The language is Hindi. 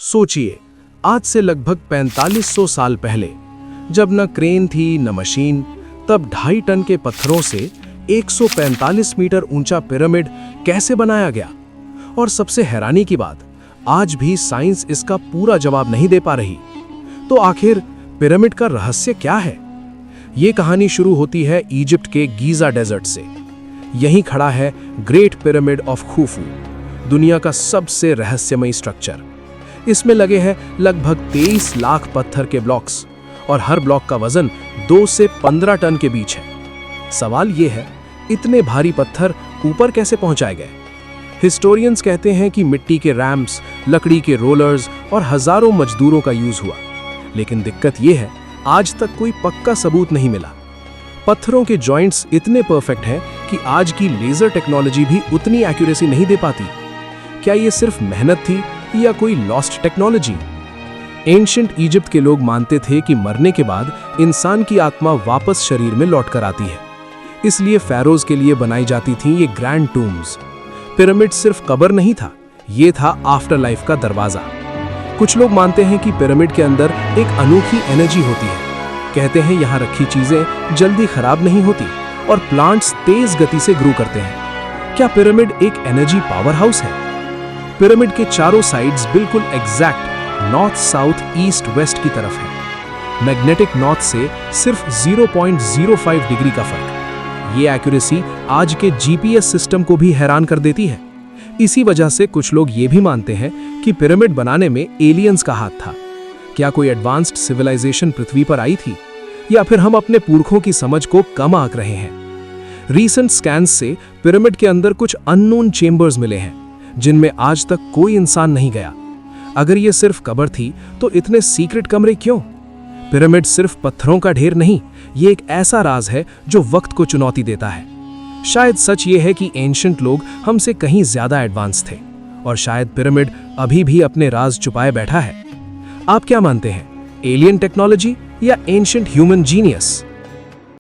सोचिए, आज से लगभग 4500 साल पहले, जब न क्रेन थी न मशीन, तब 2.5 टन के पत्थरों से 145 मीटर ऊंचा पिरामिड कैसे बनाया गया? और सबसे हैरानी की बात, आज भी साइंस इसका पूरा जवाब नहीं दे पा रही। तो आखिर पिरामिड का रहस्य क्या है? ये कहानी शुरू होती है इजिप्ट के गीजा डेजर्ट से। यहीं खड़ा है ग्रेट पिरामिड ऑफ खुफू, दुनिया का सबसे रहस्यमयी स्ट्रक्चर। इसमें लगे हैं लगभग 23 लाख पत्थर के ब्लॉक्स और हर ब्लॉक का वजन 2 से 15 टन के बीच है। सवाल यह है, इतने भारी पत्थर ऊपर कैसे पहुंचाए गए? हिस्टोरियंस कहते हैं कि मिट्टी के रैम्प्स, लकड़ी के रोलर्स और हजारों मजदूरों का यूज हुआ। लेकिन दिक्कत यह है, आज तक कोई पक्का सबूत नहीं मिला। पत्थरों के जॉइंट्स इतने परफेक्ट हैं कि आज की लेजर टेक्नोलॉजी भी उतनी एक्यूरेसी नहीं दे पाती। क्या ये सिर्फ मेहनत थी या कोई लॉस्ट टेक्नोलॉजी? एंशिएंट इजिप्ट के लोग मानते थे कि मरने के बाद इंसान की आत्मा वापस शरीर में लौट कर आती है। इसलिए pharaohs के लिए बनाई जाती थी ये ग्रैंड टूम्स। पिरामिड सिर्फ कब्र नहीं था, ये था आफ्टर लाइफ का दरवाजा। कुछ लोग मानते हैं कि पिरामिड के अंदर एक अनोखी एनर्जी होती है। कहते हैं यहाँ रखी चीजें जल्दी खराब नहीं होती और प्लांट्स तेज गति से ग्रो करते हैं। क्या पिरामिड एक एनर्जी पावर हाउस है? पिरामिड के चारों साइड्स बिल्कुल exact north, south, east, west की तरफ है। मैग्नेटिक नॉर्थ से सिर्फ 0.05 डिग्री का फर्क। ये एक्यूरेसी आज के जीपीएस सिस्टम को भी हैरान कर देती है। इसी वजह से कुछ लोग ये भी मानते हैं कि पिरामिड बनाने में एलियंस का हाथ था। क्या कोई एडवांस्ड सिविलाइजेशन पृथ्वी पर आई थी, या फिर हम अपने पुरखों की समझ को कम आंक रहे हैं? रीसेंट स्कैन्स से पिरामिड के अंदर कुछ अननोन चेंबर्स मिले हैं, जिनमें आज तक कोई इंसान नहीं गया। अगर ये सिर्फ कब्र थी, तो इतने सीक्रेट कमरे क्यों? पिरामिड सिर्फ पत्थरों का ढेर नहीं, ये एक ऐसा राज है जो वक्त को चुनौती देता है। शायद सच ये है कि एंशिएंट लोग हमसे कहीं ज्यादा एडवांस थे, और शायद पिरामिड अभी भी अपने राज छुपाए बैठा है। आप क्या मानते हैं, एलियन टेक्नोलॉजी या एंशिएंट ह्यूमन जीनियस?